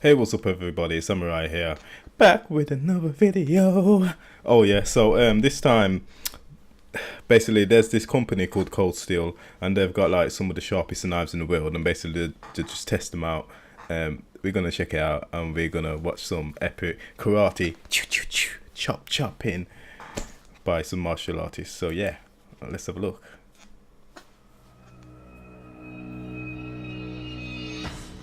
Hey, what's up everybody, Samurai here, back with another video. Oh yeah, so this time, basically there's this company called Cold Steel, and they've got like some of the sharpest knives in the world, and basically to just test them out, we're gonna check it out, and we're gonna watch some epic karate chop chopping by some martial artists. So yeah, let's have a look.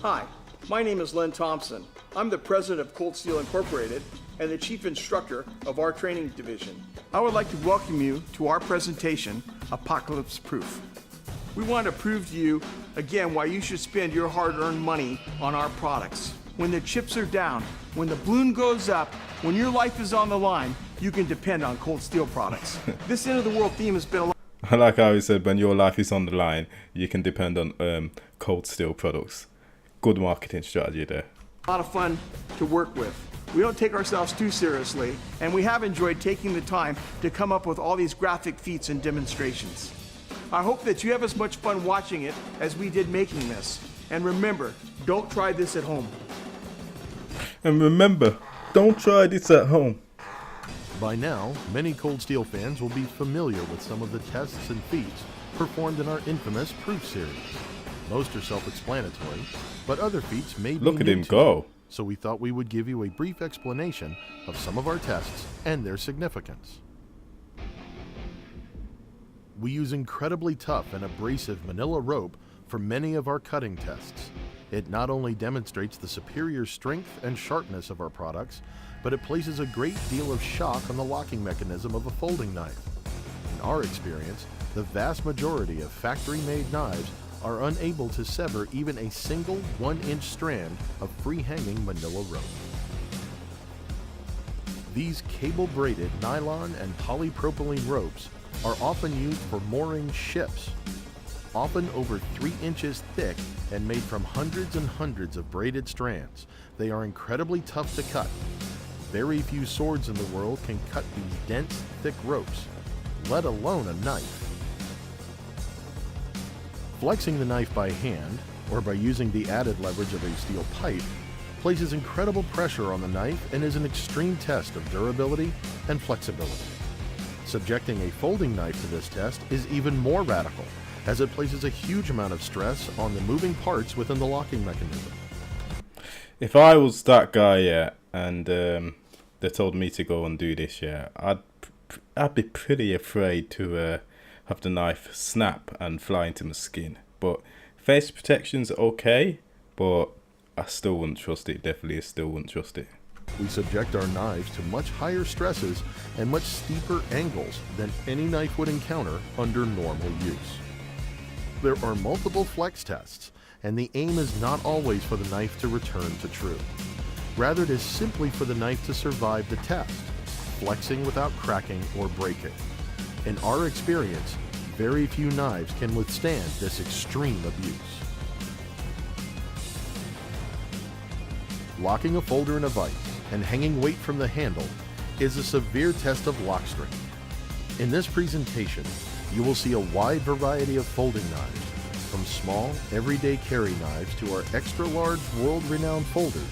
Hi, my name is Len Thompson. I'm the president of Cold Steel Incorporated and the chief instructor of our training division. I would like to welcome you to our presentation, Apocalypse Proof. We want to prove to you again why you should spend your hard-earned money on our products. When the chips are down, when the balloon goes up, when your life is on the line, you can depend on Cold Steel products. This end of the world theme has been a I like how he said when your life is on the line, you can depend on Cold Steel products. Good marketing strategy there. lot of fun to work with. We don't take ourselves too seriously, and we have enjoyed taking the time to come up with all these graphic feats and demonstrations. I hope that you have as much fun watching it as we did making this. And remember, don't try this at home. And remember, don't try this at home. By now, many Cold Steel fans will be familiar with some of the tests and feats performed in our infamous Proof series. Most are self-explanatory, but other feats may be Look at new him to go. you. So we thought we would give you a brief explanation of some of our tests and their significance. We use incredibly tough and abrasive manila rope for many of our cutting tests. It not only demonstrates the superior strength and sharpness of our products, but it places a great deal of shock on the locking mechanism of a folding knife. In our experience, the vast majority of factory-made knives are unable to sever even a single 1-inch strand of free-hanging manila rope. These cable-braided nylon and polypropylene ropes are often used for mooring ships, often over 3 inches thick and made from hundreds and hundreds of braided strands. They are incredibly tough to cut. Very few swords in the world can cut these dense, thick ropes, let alone a knife. Flexing the knife by hand, or by using the added leverage of a steel pipe, places incredible pressure on the knife and is an extreme test of durability and flexibility. Subjecting a folding knife to this test is even more radical, as it places a huge amount of stress on the moving parts within the locking mechanism. If I was that guy, yeah, and they told me to go and do this, yeah, I'd be pretty afraid to have the knife snap and fly into my skin. But face protection's okay, but I still wouldn't trust it. Definitely still wouldn't trust it. We subject our knives to much higher stresses and much steeper angles than any knife would encounter under normal use. There are multiple flex tests, and the aim is not always for the knife to return to true. Rather, it is simply for the knife to survive the test, flexing without cracking or breaking. In our experience, very few knives can withstand this extreme abuse. Locking a folder in a vise and hanging weight from the handle is a severe test of lock strength. In this presentation, you will see a wide variety of folding knives, from small, everyday carry knives to our extra-large, world-renowned folders,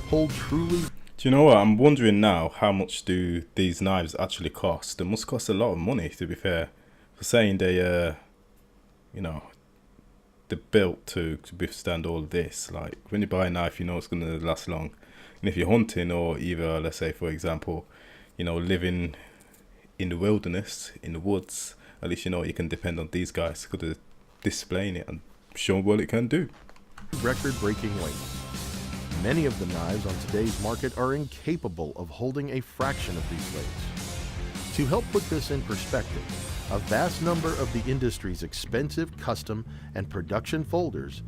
hold truly. Do you know what? I'm wondering now, how much do these knives actually cost? They must cost a lot of money, to be fair. For saying they, they're built to withstand all of this. Like, when you buy a knife, you know it's going to last long. And if you're hunting, or either, let's say, for example, living in the wilderness, in the woods, at least you can depend on these guys because they're displaying it and showing what it can do. Record-breaking length. Many of the knives on today's market are incapable of holding a fraction of these weights. To help put this in perspective, a vast number of the industry's expensive custom and production folders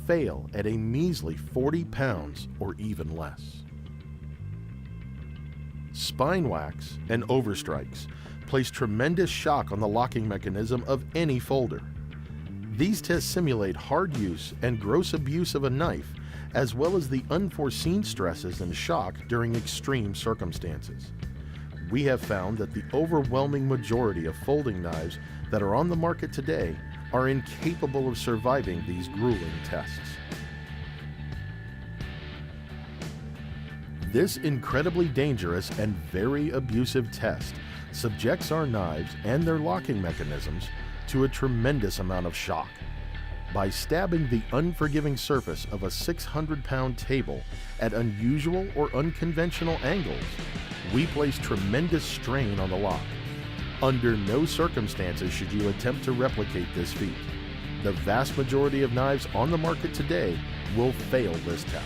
fail at a measly 40 pounds or even less. Spine wax and overstrikes place tremendous shock on the locking mechanism of any folder. These tests simulate hard use and gross abuse of a knife, as well as the unforeseen stresses and shock during extreme circumstances. We have found that the overwhelming majority of folding knives that are on the market today are incapable of surviving these grueling tests. This incredibly dangerous and very abusive test subjects our knives and their locking mechanisms to a tremendous amount of shock. By stabbing the unforgiving surface of a 600-pound table at unusual or unconventional angles, we place tremendous strain on the lock. Under no circumstances should you attempt to replicate this feat. The vast majority of knives on the market today will fail this test.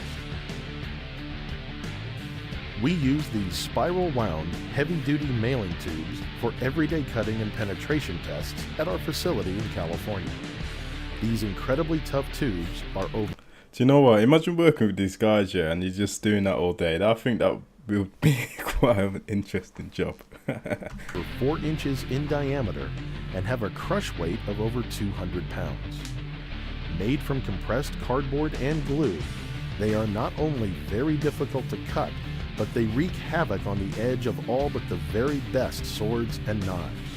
We use these spiral-wound, heavy-duty mailing tubes for everyday cutting and penetration tests at our facility in California. These incredibly tough tubes are over. Do you know what? Imagine working with these guys, yeah, and you're just doing that all day. I think that would be quite an interesting job. 4 inches in diameter and have a crush weight of over 200 pounds. Made from compressed cardboard and glue, they are not only very difficult to cut, but they wreak havoc on the edge of all but the very best swords and knives.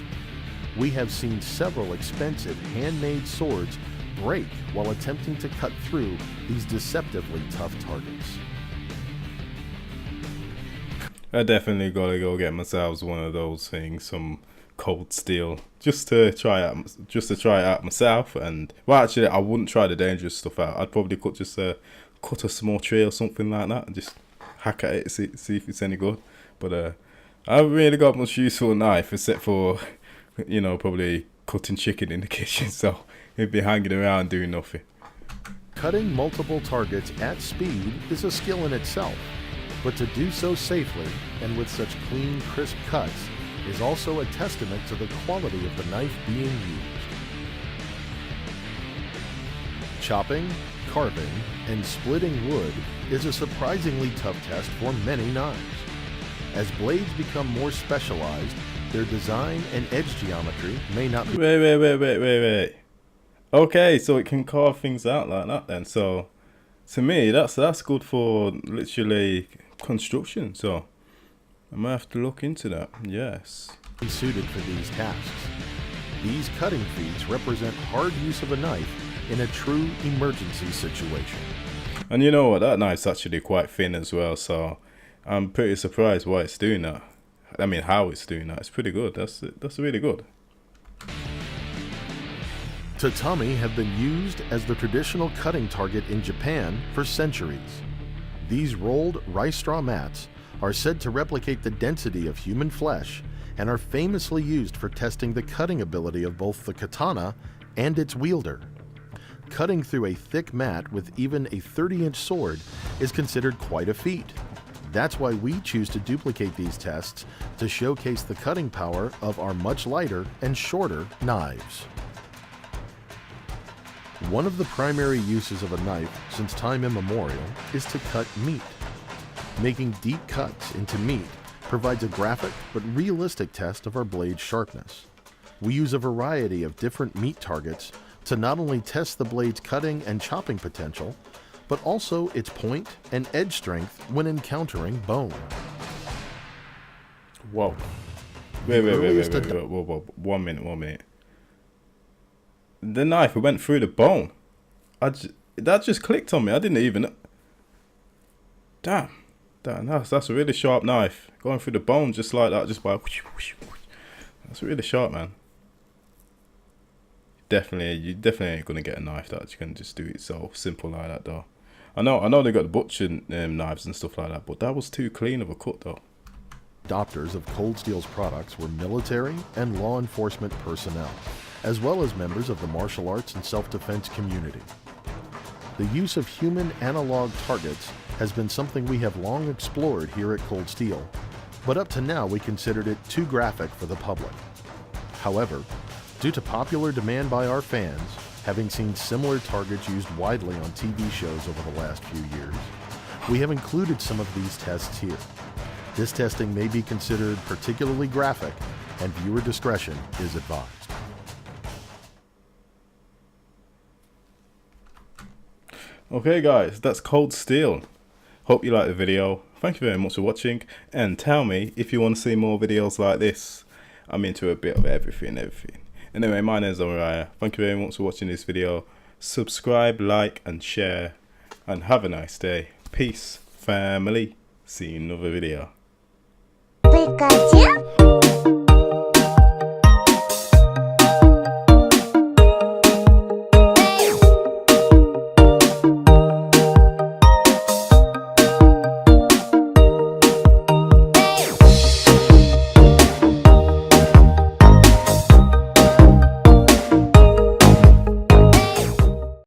We have seen several expensive handmade swords break while attempting to cut through these deceptively tough targets. I definitely gotta go get myself one of those things, some cold steel, just to try it out myself. And well, actually, I wouldn't try the dangerous stuff out. I'd probably cut a small tree or something like that, and just hack at it, see if it's any good. But I haven't really got much use for a knife except for, you know, probably cutting chicken in the kitchen. So it'd be hanging around doing nothing. Cutting multiple targets at speed is a skill in itself, but to do so safely and with such clean, crisp cuts is also a testament to the quality of the knife being used. Chopping, carving, and splitting wood is a surprisingly tough test for many knives. As blades become more specialized, their design and edge geometry may not be... Wait. Okay, so it can carve things out like that then. So to me, that's good for literally construction. So I might have to look into that. Yes. Suited for these tasks. These cutting feats represent hard use of a knife in a true emergency situation. And you know what? That knife's actually quite thin as well. So I'm pretty surprised why it's doing that. I mean, how it's doing that. It's pretty good. That's really good. Tatami have been used as the traditional cutting target in Japan for centuries. These rolled rice straw mats are said to replicate the density of human flesh and are famously used for testing the cutting ability of both the katana and its wielder. Cutting through a thick mat with even a 30-inch sword is considered quite a feat. That's why we choose to duplicate these tests to showcase the cutting power of our much lighter and shorter knives. One of the primary uses of a knife since time immemorial is to cut meat. Making deep cuts into meat provides a graphic but realistic test of our blade's sharpness. We use a variety of different meat targets to not only test the blade's cutting and chopping potential, but also its point and edge strength when encountering bone. Whoa. Wait. Whoa. 1 minute. The knife went through the bone. That just clicked on me. I didn't even... Damn, that's a really sharp knife. Going through the bone just like that, just by... That's really sharp, man. You definitely ain't gonna get a knife that you can just do it so simple like that, though. I know they got the butcher knives and stuff like that, but that was too clean of a cut, though. Adopters of Cold Steel's products were military and law enforcement personnel, as well as members of the martial arts and self-defense community. The use of human analog targets has been something we have long explored here at Cold Steel, but up to now we considered it too graphic for the public. However, due to popular demand by our fans, having seen similar targets used widely on TV shows over the last few years, we have included some of these tests here. This testing may be considered particularly graphic, and viewer discretion is advised. Okay guys, that's Cold Steel. Hope you liked the video. Thank you very much for watching, and tell me if you want to see more videos like this. I'm into a bit of everything. Anyway, my name's Mariah. Thank you very much for watching this video. Subscribe, like and share, and have a nice day. Peace, family. See you in another video. Pikachu.